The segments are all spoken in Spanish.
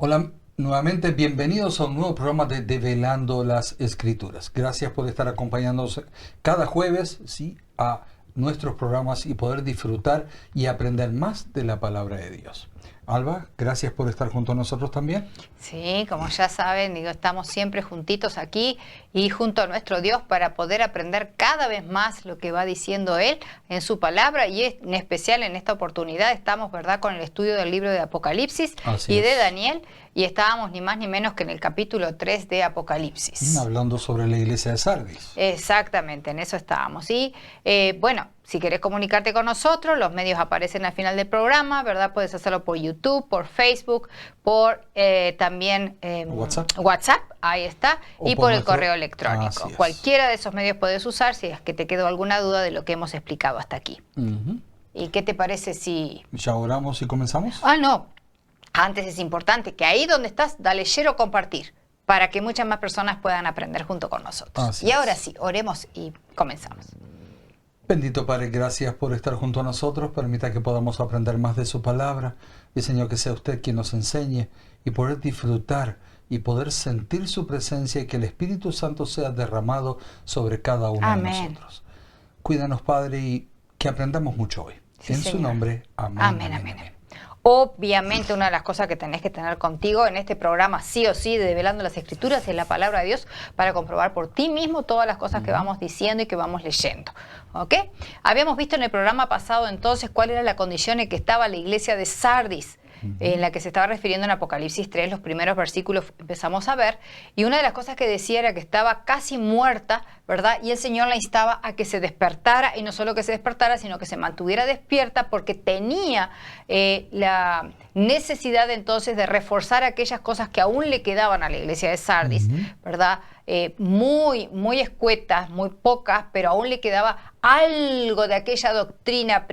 Hola, nuevamente bienvenidos a un nuevo programa de Develando las Escrituras. Gracias por estar acompañándonos cada jueves, ¿sí?, a nuestros programas y poder disfrutar y aprender más de la palabra de Dios. Alba, gracias por estar junto a nosotros también. Sí, como ya saben, estamos siempre juntitos aquí y junto a nuestro Dios para poder aprender cada vez más lo que va diciendo Él en su palabra, y en especial en esta oportunidad estamos, ¿verdad?, con el estudio del libro de Apocalipsis y de Daniel, y estábamos ni más ni menos que en el capítulo 3 de Apocalipsis. Hablando sobre la iglesia de Sardis. Exactamente, en eso estábamos. Y bueno, si querés comunicarte con nosotros, los medios aparecen al final del programa, ¿verdad? Puedes hacerlo por YouTube, por Facebook, por también WhatsApp, ahí está, y por el correo electrónico. Cualquiera de esos medios puedes usar si es que te quedó alguna duda de lo que hemos explicado hasta aquí. ¿Y qué te parece si...? ¿Ya oramos y comenzamos? No. Antes es importante que ahí donde estás, dale share o compartir, para que muchas más personas puedan aprender junto con nosotros. Ahora sí, oremos y comenzamos. Bendito Padre, gracias por estar junto a nosotros. Permita que podamos aprender más de su palabra. Y Señor, que sea usted quien nos enseñe y poder disfrutar y poder sentir su presencia, y que el Espíritu Santo sea derramado sobre cada uno de nosotros. Cuídanos, Padre, y que aprendamos mucho hoy. Sí, en Señor. Su nombre, amén. Amén. Obviamente una de las cosas que tenés que tener contigo en este programa, sí o sí, de Develando las Escrituras, es la palabra de Dios, para comprobar por ti mismo todas las cosas que vamos diciendo y que vamos leyendo. ¿Ok? Habíamos visto en el programa pasado entonces cuál era la condición en que estaba la iglesia de Sardis, en la que se estaba refiriendo en Apocalipsis 3, los primeros versículos empezamos a ver, y una de las cosas que decía era que estaba casi muerta, ¿verdad? Y el Señor la instaba a que se despertara, y no solo que se despertara, sino que se mantuviera despierta, porque tenía la necesidad entonces de reforzar aquellas cosas que aún le quedaban a la iglesia de Sardis, ¿verdad? Muy escuetas, muy pocas, pero aún le quedaba algo de aquella doctrina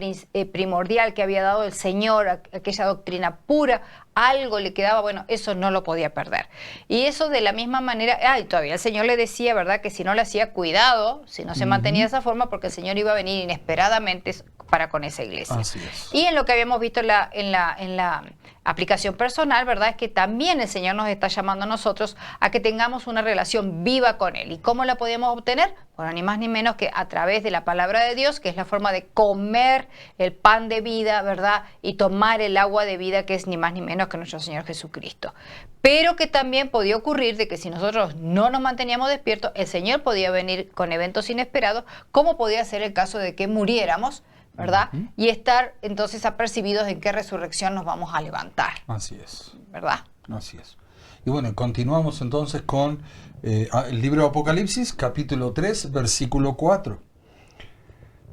primordial que había dado el Señor, aquella doctrina pura, algo le quedaba, bueno, eso no lo podía perder. Y eso de la misma manera, y todavía el Señor le decía, ¿verdad?, que si no le hacía cuidado, si no se mantenía de esa forma, porque el Señor iba a venir inesperadamente para con esa iglesia. Así es. Y en lo que habíamos visto en la aplicación personal, ¿verdad?, es que también el Señor nos está llamando a nosotros a que tengamos una relación viva con Él. ¿Y cómo la podemos obtener? Bueno, ni más ni menos que a través de la palabra de Dios, que es la forma de comer el pan de vida, ¿verdad?, y tomar el agua de vida, que es ni más ni menos que nuestro Señor Jesucristo. Pero que también podía ocurrir de que si nosotros no nos manteníamos despiertos, el Señor podía venir con eventos inesperados, como podía ser el caso de que muriéramos, ¿verdad? Y estar entonces apercibidos en qué resurrección nos vamos a levantar. Así es. ¿Verdad? Así es. Y bueno, continuamos entonces con el libro de Apocalipsis, capítulo 3, versículo 4.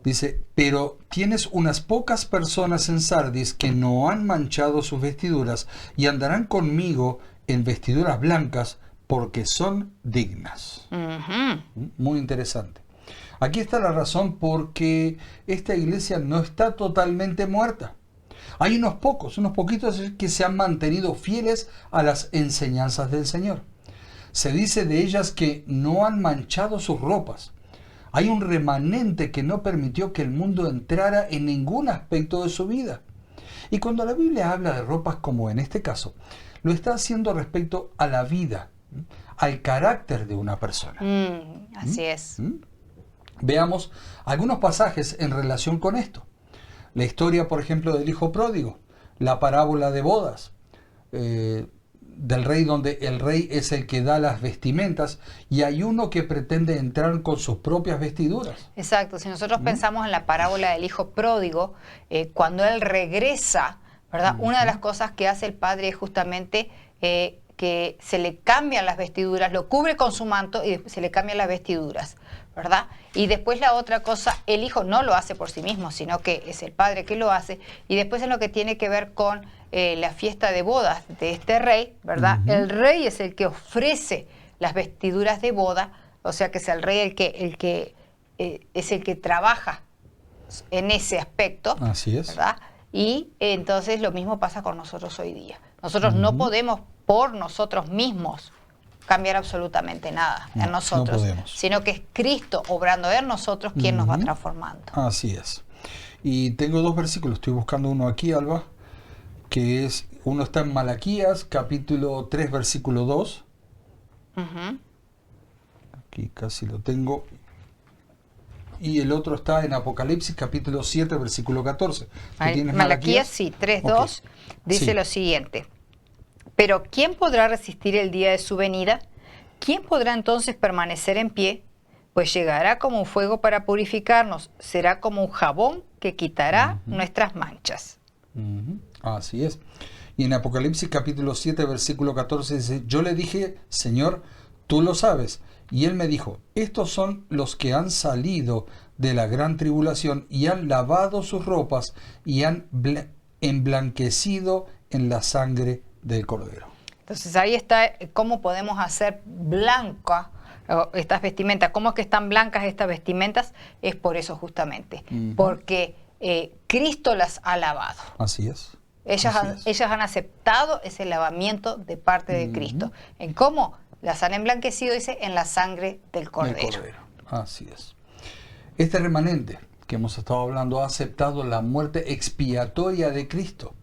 Dice: pero tienes unas pocas personas en Sardis que no han manchado sus vestiduras y andarán conmigo en vestiduras blancas, porque son dignas. Muy interesante. Aquí está la razón por qué esta iglesia no está totalmente muerta. Hay unos poquitos que se han mantenido fieles a las enseñanzas del Señor. Se dice de ellas que no han manchado sus ropas. Hay un remanente que no permitió que el mundo entrara en ningún aspecto de su vida. Y cuando la Biblia habla de ropas, como en este caso, lo está haciendo respecto a la vida, al carácter de una persona. Así es. Veamos algunos pasajes en relación con esto. La historia, por ejemplo, del hijo pródigo, la parábola de bodas, del rey, donde el rey es el que da las vestimentas y hay uno que pretende entrar con sus propias vestiduras. Exacto. Si nosotros pensamos en la parábola del hijo pródigo, cuando él regresa, ¿verdad? Una de las cosas que hace el padre es justamente que se le cambian las vestiduras, lo cubre con su manto y después se le cambian las vestiduras, ¿verdad? Y después la otra cosa, el hijo no lo hace por sí mismo, sino que es el padre que lo hace. Y después en lo que tiene que ver con la fiesta de bodas de este rey, ¿verdad? El rey es el que ofrece las vestiduras de boda, o sea que es el rey es el que trabaja en ese aspecto. Así es. ¿Verdad? Y entonces lo mismo pasa con nosotros hoy día. Nosotros no podemos por nosotros mismos cambiar absolutamente nada en nosotros, sino que es Cristo obrando en nosotros quien nos va transformando. Así es. Y tengo dos versículos, estoy buscando uno aquí, Alba. que es, uno está en Malaquías, capítulo 3, versículo 2. Ujú. Aquí casi lo tengo. Y el otro está en Apocalipsis, capítulo 7, versículo 14. ¿Tú tienes Malaquías, sí, 3:2, Ok. dice Sí. lo siguiente. Pero ¿quién podrá resistir el día de su venida? ¿Quién podrá entonces permanecer en pie? Pues llegará como un fuego para purificarnos, será como un jabón que quitará nuestras manchas. Ujú, así es. Y en Apocalipsis capítulo 7, versículo 14 dice, yo le dije, Señor, tú lo sabes. Y él me dijo, estos son los que han salido de la gran tribulación y han lavado sus ropas y han emblanquecido en la sangre del Cordero. Entonces ahí está cómo podemos hacer blanca estas vestimentas. ¿Cómo es que están blancas estas vestimentas? Es por eso justamente, porque Cristo las ha lavado. Así es. Ellas han aceptado ese lavamiento de parte de Cristo. ¿En cómo? Las han emblanquecido, dice, en la sangre del Cordero. Así es. Este remanente que hemos estado hablando ha aceptado la muerte expiatoria de Cristo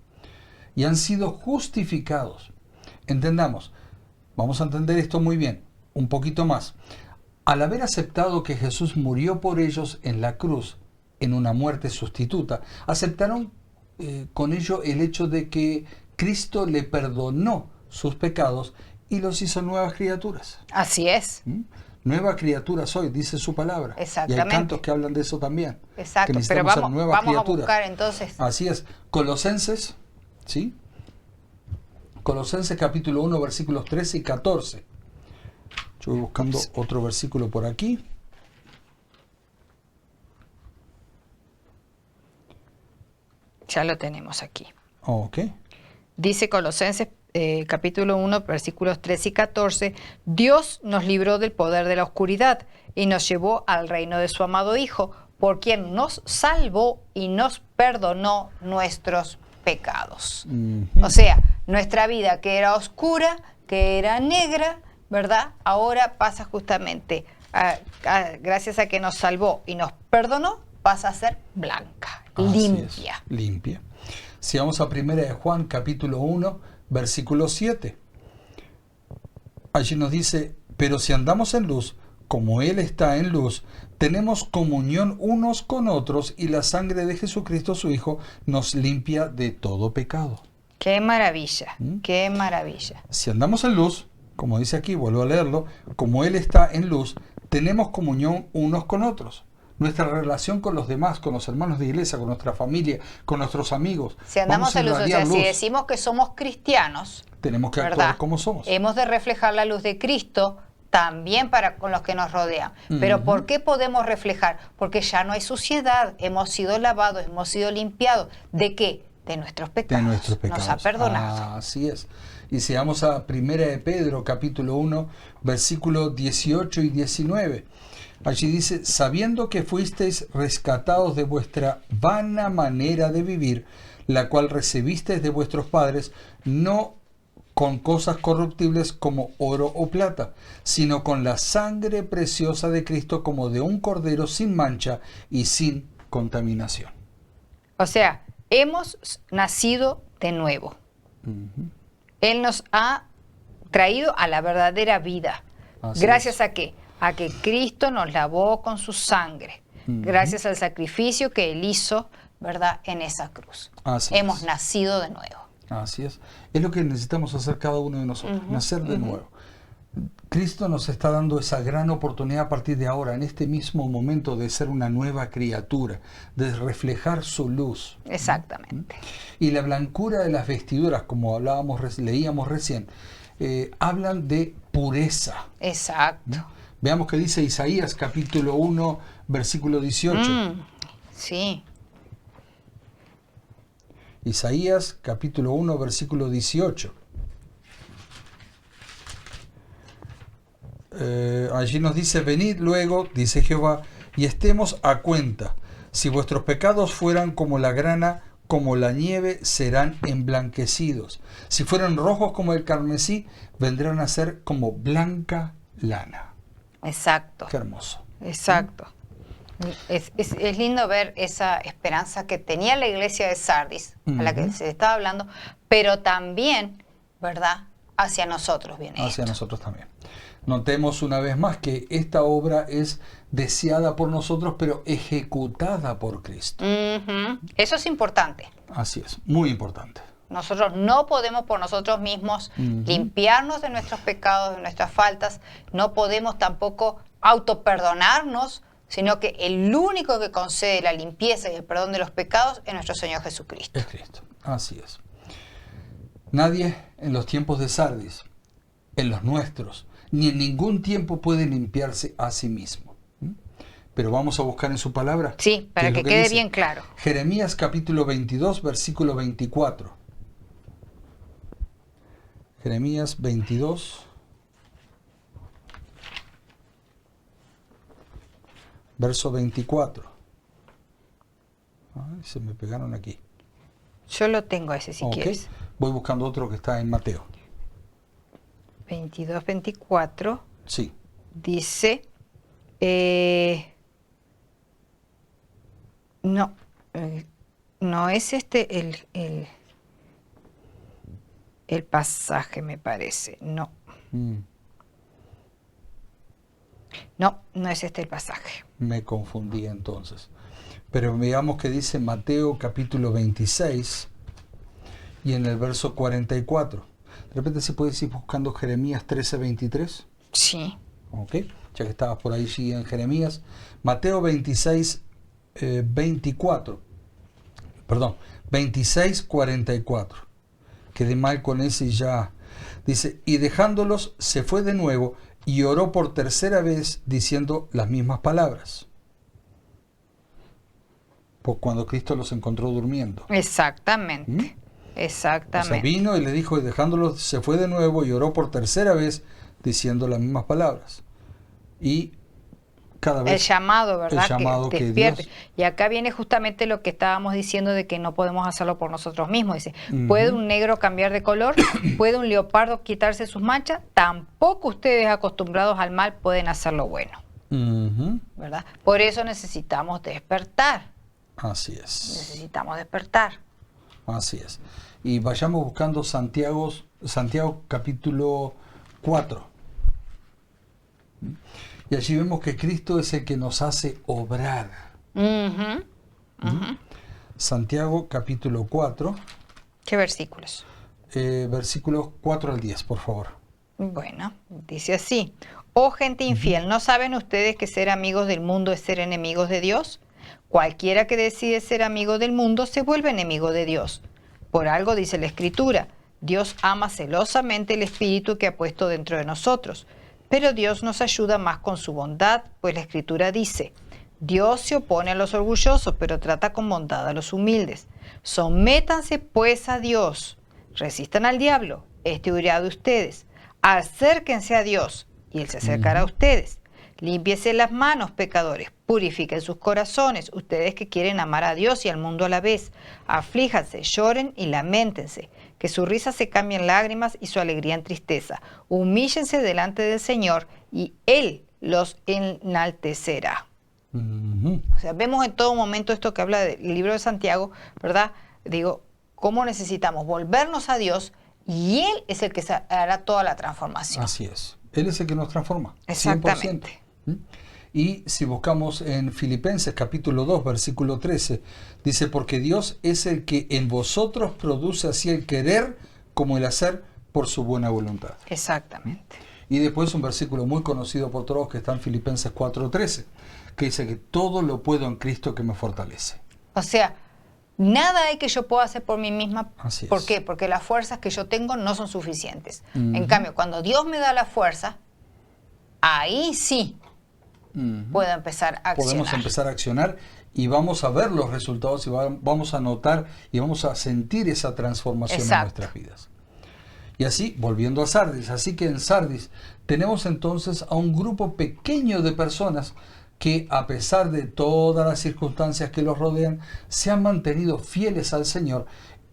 y han sido justificados. Entendamos, vamos a entender esto muy bien, un poquito más. Al haber aceptado que Jesús murió por ellos en la cruz, en una muerte sustituta, aceptaron con ello el hecho de que Cristo le perdonó sus pecados y los hizo nuevas criaturas. Así es. Nueva criatura soy, dice su palabra. Exactamente. Y hay cantos que hablan de eso también. Exacto, que pero necesitamos ser nuevas vamos a criaturas. buscar entonces. Así es. Colosenses, ¿sí? Colosenses capítulo 1, versículos 13 y 14. Yo voy buscando otro versículo por aquí. Ya lo tenemos aquí. Ok. Dice Colosenses capítulo 1, versículos 13 y 14, Dios nos libró del poder de la oscuridad y nos llevó al reino de su amado Hijo, por quien nos salvó y nos perdonó nuestros pecados. O sea, nuestra vida que era oscura, que era negra, ¿verdad? Ahora pasa justamente, gracias a que nos salvó y nos perdonó, pasa a ser blanca, limpia. Limpia. Si vamos a 1 de Juan, capítulo 1, versículo 7. Allí nos dice, pero si andamos en luz, como Él está en luz, tenemos comunión unos con otros y la sangre de Jesucristo su Hijo nos limpia de todo pecado. ¡Qué maravilla! ¡Qué maravilla! Si andamos en luz, como dice aquí, vuelvo a leerlo, como Él está en luz, tenemos comunión unos con otros. Nuestra relación con los demás, con los hermanos de iglesia, con nuestra familia, con nuestros amigos. Si andamos en luz, o sea, si decimos que somos cristianos, tenemos que ¿verdad? actuar como somos. Hemos de reflejar la luz de Cristo también para con los que nos rodean. Pero ¿por qué podemos reflejar? Porque ya no hay suciedad, hemos sido lavados, hemos sido limpiados. ¿De qué? De nuestros pecados. De nuestros pecados. Nos ha perdonado. Así es. Y si vamos a 1 de Pedro, capítulo 1, versículos 18 y 19. Allí dice, sabiendo que fuisteis rescatados de vuestra vana manera de vivir, la cual recibisteis de vuestros padres, no con cosas corruptibles como oro o plata, sino con la sangre preciosa de Cristo como de un cordero sin mancha y sin contaminación. O sea, hemos nacido de nuevo. Él nos ha traído a la verdadera vida. Así ¿Gracias es. a qué? A que Cristo nos lavó con su sangre. Gracias al sacrificio que Él hizo, ¿verdad?, en esa cruz. Así Hemos es. nacido de nuevo. Así es. Es lo que necesitamos hacer cada uno de nosotros, nacer de nuevo. Cristo nos está dando esa gran oportunidad a partir de ahora, en este mismo momento, de ser una nueva criatura, de reflejar su luz. Exactamente. Y la blancura de las vestiduras, como leíamos recién, hablan de pureza. Exacto. Veamos qué dice Isaías capítulo 1, versículo 18. Sí. Isaías capítulo 1, versículo 18. Allí nos dice, venid luego, dice Jehová, y estemos a cuenta. Si vuestros pecados fueran como la grana, como la nieve, serán emblanquecidos. Si fueran rojos como el carmesí, vendrán a ser como blanca lana. Exacto. Qué hermoso. Exacto. Es lindo ver esa esperanza que tenía la iglesia de Sardis, a la que se estaba hablando, pero también, ¿verdad?, hacia nosotros viene Hacia esto. nosotros también. Notemos una vez más que esta obra es deseada por nosotros, pero ejecutada por Cristo. Eso es importante. Así es, muy importante. Nosotros no podemos por nosotros mismos limpiarnos de nuestros pecados, de nuestras faltas. No podemos tampoco autoperdonarnos, sino que el único que concede la limpieza y el perdón de los pecados es nuestro Señor Jesucristo. Es Cristo, así es. Nadie en los tiempos de Sardis, en los nuestros, ni en ningún tiempo puede limpiarse a sí mismo. Pero vamos a buscar en su palabra. Sí, para que quede bien claro. Jeremías capítulo 22, versículo 24. Jeremías 22, verso 24. Ay, se me pegaron aquí. Yo lo tengo ese si quieres. Voy buscando otro que está en Mateo. 22, 24. Sí. Dice, no es el pasaje, me parece. No. No es este el pasaje. Me confundí entonces. Pero veamos que dice Mateo capítulo 26 y en el verso 44. De repente se puede ir buscando Jeremías 13, 23. Sí. Ok, ya que estabas por ahí, sigue en Jeremías. Mateo 26, 24. Perdón, 26, 44. Quedé mal con ese y ya. Dice, y dejándolos se fue de nuevo y oró por tercera vez diciendo las mismas palabras. Pues cuando Cristo los encontró durmiendo. Exactamente. Exactamente. O sea, vino y le dijo, y dejándolos se fue de nuevo y oró por tercera vez diciendo las mismas palabras. Y cada vez el llamado, ¿verdad? El llamado que que despierte. Dios... Y acá viene justamente lo que estábamos diciendo de que no podemos hacerlo por nosotros mismos. Dice, ¿puede un negro cambiar de color? ¿Puede un leopardo quitarse sus manchas? Tampoco ustedes acostumbrados al mal pueden hacer lo bueno. ¿Verdad? Por eso necesitamos despertar. Así es. Necesitamos despertar. Así es. Y vayamos buscando Santiago capítulo 4. Y allí vemos que Cristo es el que nos hace obrar. Santiago capítulo 4. ¿Qué versículos? Versículos 4 al 10, por favor. Bueno, dice así. Oh gente infiel, ¿no saben ustedes que ser amigos del mundo es ser enemigos de Dios? Cualquiera que decide ser amigo del mundo se vuelve enemigo de Dios. Por algo dice la Escritura, Dios ama celosamente el espíritu que ha puesto dentro de nosotros. Pero Dios nos ayuda más con su bondad, pues la Escritura dice, Dios se opone a los orgullosos, pero trata con bondad a los humildes. Sométanse pues a Dios, resistan al diablo, este huirá de ustedes. Acérquense a Dios, y Él se acercará a ustedes. Límpiese las manos, pecadores, purifiquen sus corazones, ustedes que quieren amar a Dios y al mundo a la vez. Aflíjanse, lloren y lamentense, que su risa se cambie en lágrimas y su alegría en tristeza. Humíllense delante del Señor y Él los enaltecerá. O sea, vemos en todo momento esto que habla del libro de Santiago, ¿verdad? Digo, cómo necesitamos volvernos a Dios y Él es el que hará toda la transformación. Así es. Él es el que nos transforma. Exactamente. 100%. Y si buscamos en Filipenses capítulo 2, versículo 13, dice, porque Dios es el que en vosotros produce así el querer como el hacer por su buena voluntad. Exactamente. Y después un versículo muy conocido por todos que está en Filipenses 4:13, que dice que todo lo puedo en Cristo que me fortalece. O sea, nada hay que yo pueda hacer por mí misma. Así es. ¿Por qué? Porque las fuerzas que yo tengo no son suficientes. En cambio, cuando Dios me da la fuerza, ahí sí puedo empezar a accionar. Podemos empezar a accionar y vamos a ver los resultados y vamos a notar y vamos a sentir esa transformación en nuestras vidas. Y así, volviendo a Sardis, así que en Sardis tenemos entonces a un grupo pequeño de personas que a pesar de todas las circunstancias que los rodean, se han mantenido fieles al Señor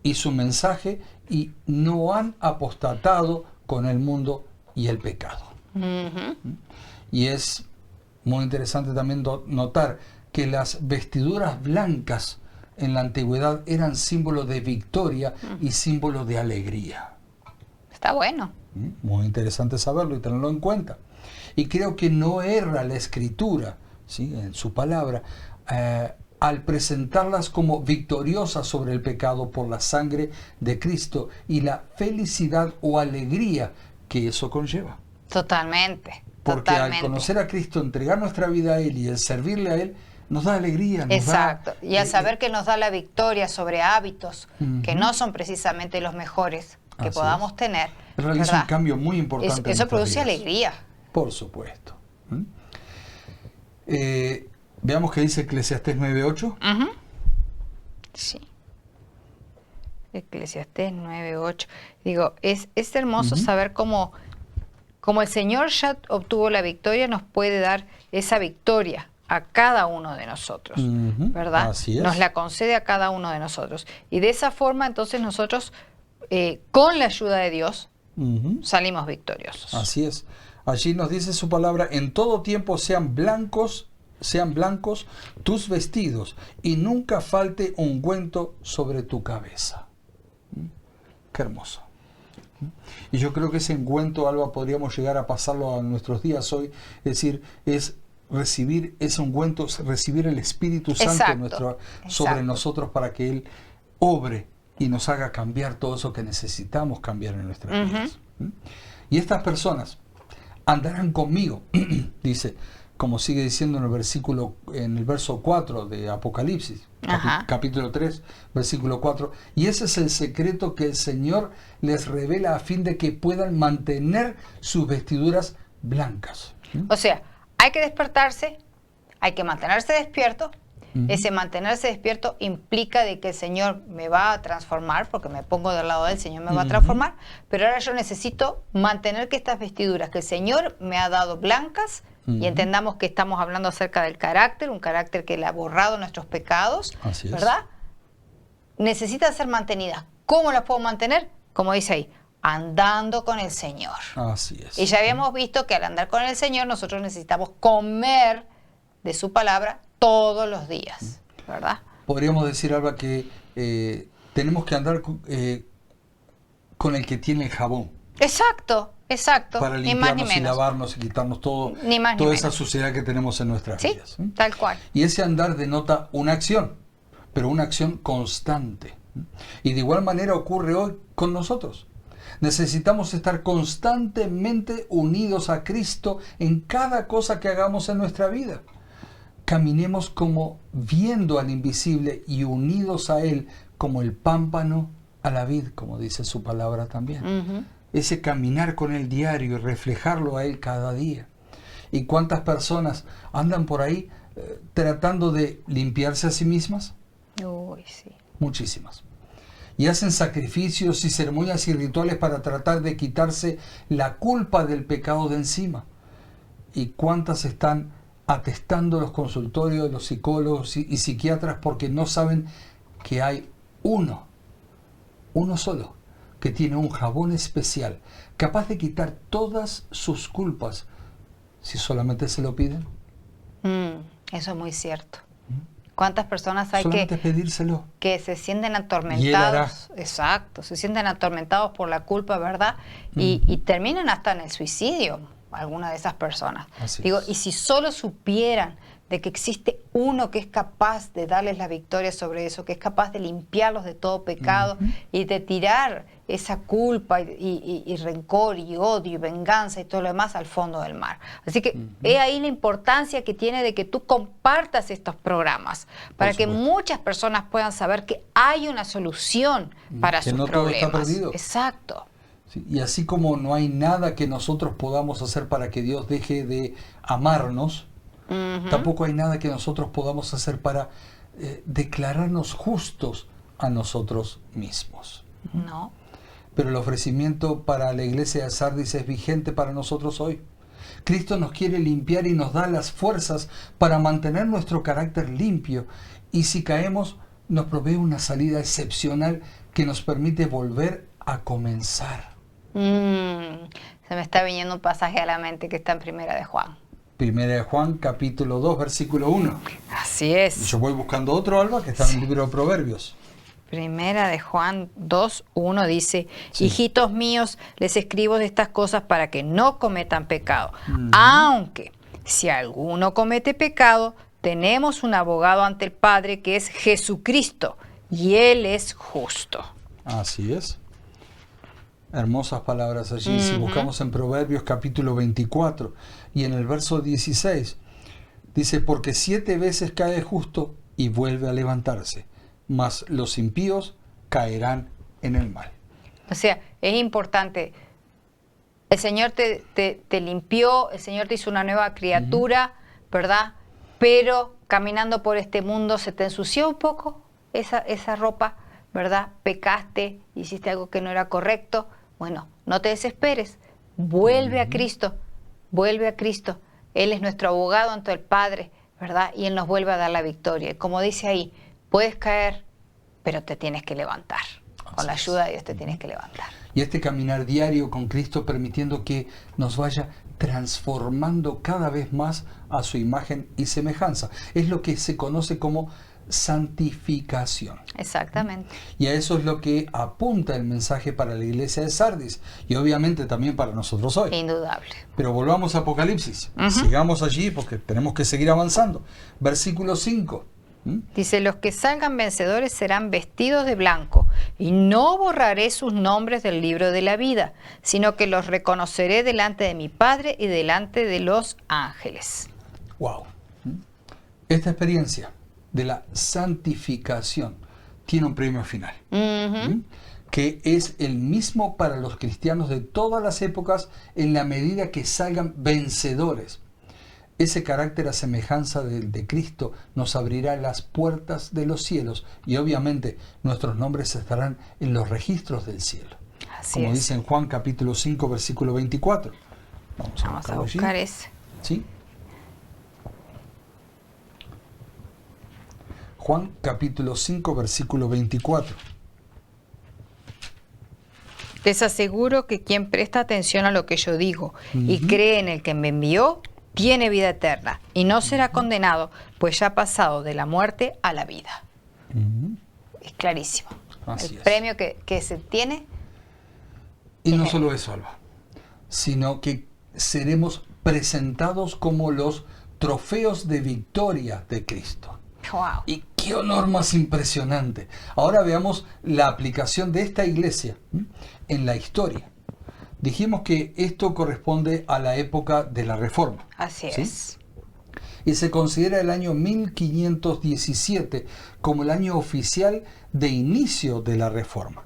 y su mensaje y no han apostatado con el mundo y el pecado. Y es muy interesante también notar que las vestiduras blancas en la antigüedad eran símbolo de victoria y símbolo de alegría. Está bueno. Muy interesante saberlo y tenerlo en cuenta. Y creo que no erra la Escritura, ¿sí?, en su palabra, al presentarlas como victoriosas sobre el pecado por la sangre de Cristo y la felicidad o alegría que eso conlleva. Totalmente. Porque al conocer a Cristo, entregar nuestra vida a Él y el servirle a Él, nos da alegría. Exacto. Y al saber que nos da la victoria sobre hábitos que no son precisamente los mejores que podamos tener. Realiza un cambio muy importante. Eso produce alegría. Por supuesto. Veamos qué dice Eclesiastés 9:8. Sí. Eclesiastés 9:8. Digo, es hermoso saber cómo el Señor ya obtuvo la victoria, nos puede dar esa victoria a cada uno de nosotros, ¿verdad? Así es. Nos la concede a cada uno de nosotros. Y de esa forma, entonces, nosotros, con la ayuda de Dios, salimos victoriosos. Así es. Allí nos dice su palabra: en todo tiempo sean blancos tus vestidos, y nunca falte ungüento sobre tu cabeza. Qué hermoso. Y yo creo que ese ungüento, Alba, podríamos llegar a pasarlo a nuestros días hoy, es decir, es recibir ese ungüento, recibir el Espíritu Santo sobre nosotros, para que Él obre y nos haga cambiar todo eso que necesitamos cambiar en nuestras vidas. Y estas personas andarán conmigo, dice, como sigue diciendo en el verso 4 de Apocalipsis, capítulo 3, versículo 4, y ese es el secreto que el Señor les revela a fin de que puedan mantener sus vestiduras blancas. O sea, hay que despertarse, hay que mantenerse despierto. Ese mantenerse despierto implica de que el Señor me va a transformar, porque me pongo del lado del Señor, me va a transformar, pero ahora yo necesito mantener que estas vestiduras que el Señor me ha dado blancas, y entendamos que estamos hablando acerca del carácter, un carácter que le ha borrado nuestros pecados, ¿verdad? Necesitan ser mantenidas. ¿Cómo las puedo mantener? Como dice ahí, andando con el Señor. Así es. Y ya habíamos visto que al andar con el Señor nosotros necesitamos comer de su palabra todos los días, ¿verdad? Podríamos decir, Alba, que tenemos que andar con el que tiene el jabón. Exacto. Para limpiarnos y lavarnos y quitarnos toda esa suciedad que tenemos en nuestras vidas. Tal cual. Y ese andar denota una acción, pero una acción constante. Y de igual manera ocurre hoy con nosotros. Necesitamos estar constantemente unidos a Cristo en cada cosa que hagamos en nuestra vida. Caminemos como viendo al invisible y unidos a Él como el pámpano a la vid, como dice su palabra también. Ese caminar con Él diario y reflejarlo a Él cada día. ¿Y cuántas personas andan por ahí tratando de limpiarse a sí mismas? Uy, sí. Muchísimas. Y hacen sacrificios y ceremonias y rituales para tratar de quitarse la culpa del pecado de encima. ¿Y cuántas están atestando los consultorios de los psicólogos y psiquiatras porque no saben que hay uno solo, que tiene un jabón especial, capaz de quitar todas sus culpas, si solamente se lo piden? Eso es muy cierto. ¿Cuántas personas hay pedírselo, que se sienten atormentados? Exacto, se sienten atormentados por la culpa, ¿verdad? Y terminan hasta en el suicidio, alguna de esas personas. Y si solo supieran de que existe uno que es capaz de darles la victoria sobre eso, que es capaz de limpiarlos de todo pecado y de tirar esa culpa y rencor y odio y venganza y todo lo demás al fondo del mar. Así que he ahí la importancia que tiene de que tú compartas estos programas para que muchas personas puedan saber que hay una solución para sus problemas. Todo está perdido. Exacto. Sí, y así como no hay nada que nosotros podamos hacer para que Dios deje de amarnos, tampoco hay nada que nosotros podamos hacer para declararnos justos a nosotros mismos. No. Pero el ofrecimiento para la iglesia de Sardis es vigente para nosotros hoy. Cristo nos quiere limpiar y nos da las fuerzas para mantener nuestro carácter limpio. Y si caemos, nos provee una salida excepcional que nos permite volver a comenzar. Se me está viniendo un pasaje a la mente que está en Primera de Juan. Primera de Juan, capítulo 2, versículo 1. Así es. Yo voy buscando otro, Alba, que está en el libro de Proverbios. Primera de Juan 2:1 dice, Sí. hijitos míos, les escribo de estas cosas para que no cometan pecado. Aunque si alguno comete pecado, tenemos un abogado ante el Padre que es Jesucristo, y Él es justo. Así es. Hermosas palabras allí. Si buscamos en Proverbios capítulo 24 y en el verso 16, dice, porque 7 veces cae el justo y vuelve a levantarse, mas los impíos caerán en el mal. O sea, es importante. El Señor te limpió, el Señor te hizo una nueva criatura, ¿verdad? Pero caminando por este mundo se te ensució un poco esa ropa, ¿verdad? Pecaste, hiciste algo que no era correcto. Bueno, no te desesperes. Vuelve a Cristo, vuelve a Cristo. Él es nuestro abogado ante el Padre, ¿verdad? Y Él nos vuelve a dar la victoria. Y como dice ahí, puedes caer, pero te tienes que levantar. Con la ayuda de Dios te tienes que levantar. Y este caminar diario con Cristo permitiendo que nos vaya transformando cada vez más a su imagen y semejanza. Es lo que se conoce como santificación. Exactamente. Y a eso es lo que apunta el mensaje para la iglesia de Sardis y obviamente también para nosotros hoy. Indudable. Pero volvamos a Apocalipsis. Sigamos allí porque tenemos que seguir avanzando. Versículo 5. Dice, los que salgan vencedores serán vestidos de blanco, y no borraré sus nombres del libro de la vida, sino que los reconoceré delante de mi Padre y delante de los ángeles. Wow. Esta experiencia de la santificación tiene un premio final, que es el mismo para los cristianos de todas las épocas en la medida que salgan vencedores. Ese carácter a semejanza de Cristo nos abrirá las puertas de los cielos y obviamente nuestros nombres estarán en los registros del cielo. Así como es. dice en Juan capítulo 5 versículo 24. Vamos a buscar ese. ¿Sí? Juan capítulo 5 versículo 24. Les aseguro que quien presta atención a lo que yo digo y cree en el que me envió, tiene vida eterna y no será condenado, pues ya ha pasado de la muerte a la vida. Es clarísimo. Así el es. premio que se tiene. Y no solo eso, Alba, sino que seremos presentados como los trofeos de victoria de Cristo. Wow. Y qué honor más impresionante. Ahora veamos la aplicación de esta iglesia en la historia. Dijimos que esto corresponde a la época de la Reforma. Así ¿sí? es. Y se considera el año 1517 como el año oficial de inicio de la Reforma,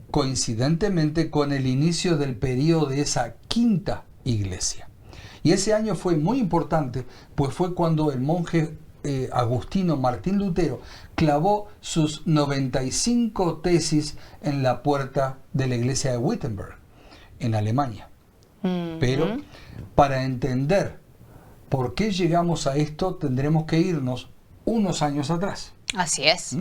coincidentemente con el inicio del periodo de esa quinta iglesia. Y ese año fue muy importante, pues fue cuando el monje agustino Martín Lutero clavó sus 95 tesis en la puerta de la iglesia de Wittenberg, en Alemania. Pero para entender por qué llegamos a esto tendremos que irnos unos años atrás. Así es.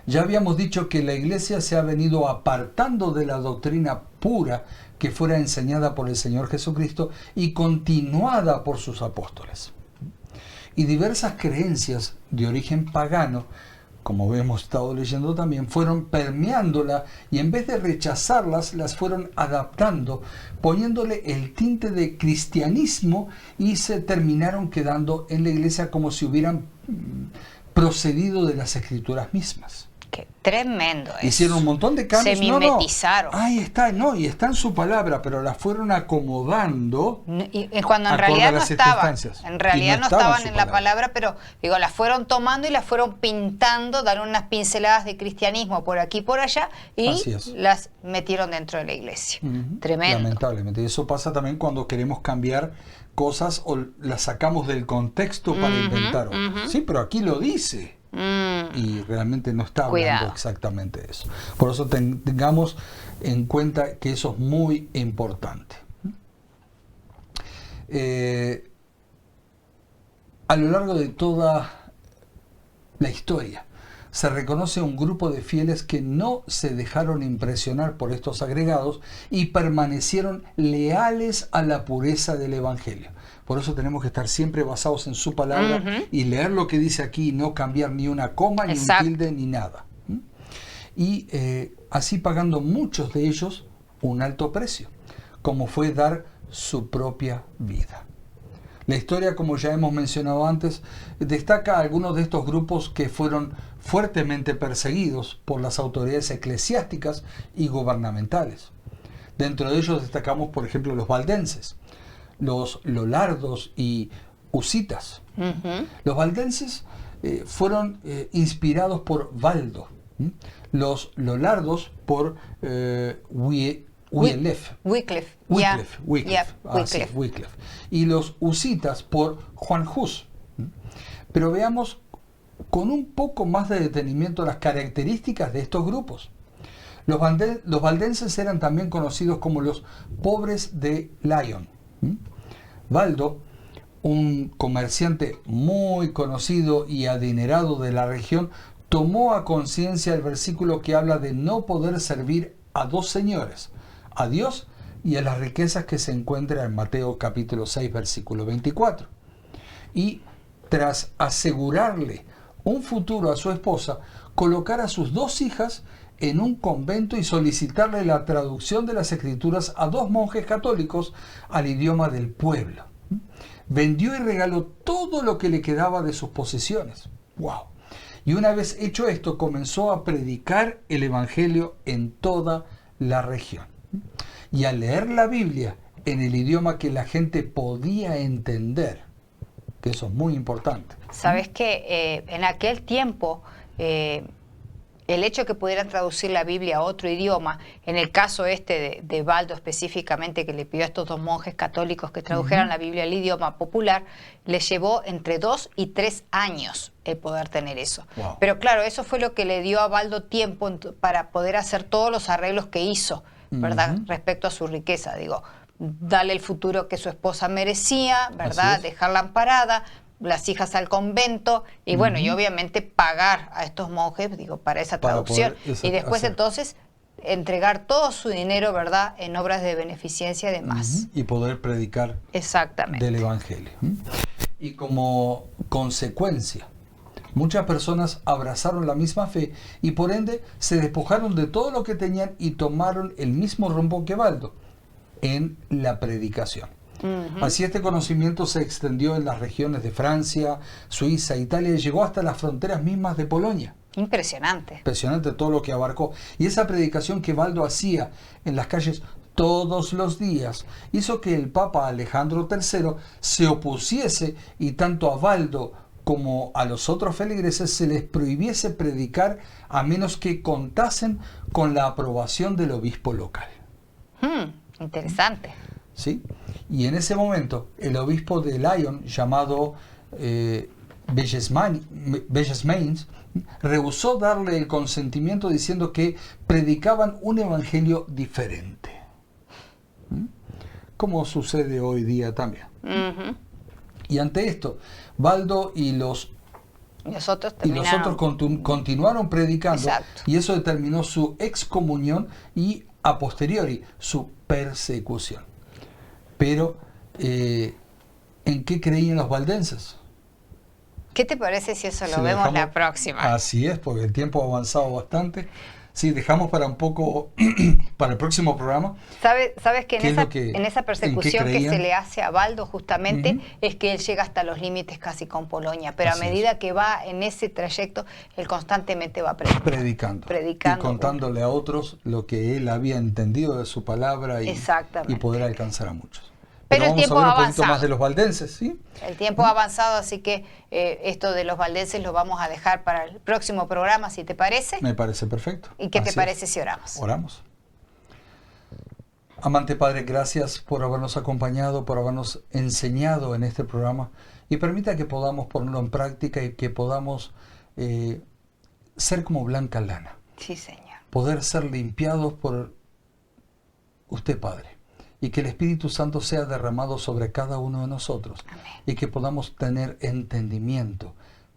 Ya habíamos dicho que la iglesia se ha venido apartando de la doctrina pura que fuera enseñada por el Señor Jesucristo y continuada por sus apóstoles. Y diversas creencias de origen pagano, como hemos estado leyendo también, fueron permeándola y en vez de rechazarlas, las fueron adaptando, poniéndole el tinte de cristianismo y se terminaron quedando en la iglesia como si hubieran procedido de las escrituras mismas. Qué tremendo eso. Hicieron un montón de cambios. Se mimetizaron. Ahí está, y está en su palabra, pero las fueron acomodando. Y cuando en acorde realidad a no las estaban. circunstancias. En realidad Y no estaba estaban su en la palabra, pero digo, las fueron tomando y las fueron pintando, daron unas pinceladas de cristianismo por aquí y por allá y Así es. las metieron dentro de la iglesia. Tremendo. Lamentablemente. Y eso pasa también cuando queremos cambiar cosas o las sacamos del contexto para inventar otras. Sí, pero aquí lo dice. Y realmente no está hablando Cuidado. exactamente eso. Por eso tengamos en cuenta que eso es muy importante. A lo largo de toda la historia, se reconoce un grupo de fieles que no se dejaron impresionar por estos agregados y permanecieron leales a la pureza del Evangelio. Por eso tenemos que estar siempre basados en su palabra y leer lo que dice aquí y no cambiar ni una coma, ni un tilde, ni nada. Y así pagando muchos de ellos un alto precio, como fue dar su propia vida. La historia, como ya hemos mencionado antes, destaca a algunos de estos grupos que fueron fuertemente perseguidos por las autoridades eclesiásticas y gubernamentales. Dentro de ellos destacamos, por ejemplo, los valdenses, los lollardos y husitas. Los valdenses fueron inspirados por Valdo, los lollardos por Wycliffe. Y los husitas por Juan Hus. Pero veamos con un poco más de detenimiento las características de estos grupos. Los valdenses eran también conocidos como los pobres de Lyon. Valdo, un comerciante muy conocido y adinerado de la región, tomó a conciencia el versículo que habla de no poder servir a dos señores, a Dios y a las riquezas, que se encuentra en Mateo capítulo 6, versículo 24. Y tras asegurarle un futuro a su esposa, colocar a sus dos hijas en un convento y solicitarle la traducción de las escrituras a dos monjes católicos al idioma del pueblo. Vendió y regaló todo lo que le quedaba de sus posesiones. ¡Wow! Y una vez hecho esto, comenzó a predicar el Evangelio en toda la región. Y al leer la Biblia en el idioma que la gente podía entender, que eso es muy importante. Sabes que en aquel tiempo el hecho de que pudieran traducir la Biblia a otro idioma, en el caso de Valdo específicamente, que le pidió a estos dos monjes católicos que tradujeran la Biblia al idioma popular, les llevó entre 2 y 3 años el poder tener eso. Wow. Pero claro, eso fue lo que le dio a Valdo tiempo para poder hacer todos los arreglos que hizo, ¿verdad? Respecto a su riqueza, digo, darle el futuro que su esposa merecía, ¿verdad? Dejarla amparada, las hijas al convento y bueno, y obviamente pagar a estos monjes, digo, para esa traducción. Y después entonces entregar todo su dinero, ¿verdad?, en obras de beneficencia y demás. Y poder predicar del Evangelio. Y como consecuencia, muchas personas abrazaron la misma fe y por ende se despojaron de todo lo que tenían y tomaron el mismo rumbo que Valdo en la predicación. Así este conocimiento se extendió en las regiones de Francia, Suiza, Italia y llegó hasta las fronteras mismas de Polonia. Impresionante. Impresionante todo lo que abarcó. Y esa predicación que Valdo hacía en las calles todos los días hizo que el Papa Alejandro III se opusiese y tanto a Valdo como a los otros feligreses se les prohibiese predicar a menos que contasen con la aprobación del obispo local. Interesante. ¿Sí? Y en ese momento el obispo de Lyon, llamado Belgesmains, rehusó darle el consentimiento diciendo que predicaban un evangelio diferente, como sucede hoy día también. Y ante esto, Valdo y los otros continuaron predicando. Exacto. Y eso determinó su excomunión y a posteriori su persecución. Pero, ¿en qué creían los valdenses? ¿Qué te parece si eso lo vemos la próxima? Así es, porque el tiempo ha avanzado bastante. Sí, dejamos para un poco, para el próximo programa. ¿Sabes que en esa persecución que se le hace a Valdo justamente es que él llega hasta los límites casi con Polonia, pero así a medida que va en ese trayecto, él constantemente va predicando y contándole a otros lo que él había entendido de su palabra y poder alcanzar a muchos. Pero el tiempo ha avanzado. Un poquito más de los valdenses, ¿sí? El tiempo ha avanzado, así que esto de los valdenses lo vamos a dejar para el próximo programa, si te parece. Me parece perfecto. ¿Y qué te parece si oramos? Oramos. Amante Padre, gracias por habernos acompañado, por habernos enseñado en este programa y permita que podamos ponerlo en práctica y que podamos ser como blanca lana. Sí, Señor. Poder ser limpiados por usted, Padre. Y que el Espíritu Santo sea derramado sobre cada uno de nosotros. Amén. Y que podamos tener entendimiento,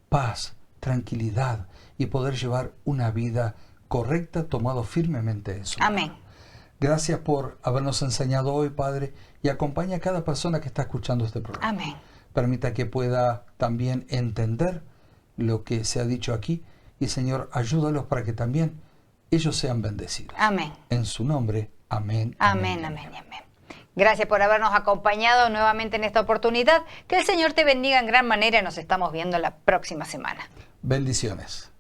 paz, tranquilidad y poder llevar una vida correcta, tomado firmemente eso. Amén. Gracias por habernos enseñado hoy, Padre, y acompaña a cada persona que está escuchando este programa. Amén. Permita que pueda también entender lo que se ha dicho aquí y, Señor, ayúdalos para que también ellos sean bendecidos. Amén. En su nombre, amén. Amén, amén y amén. Gracias por habernos acompañado nuevamente en esta oportunidad. Que el Señor te bendiga en gran manera y nos estamos viendo la próxima semana. Bendiciones.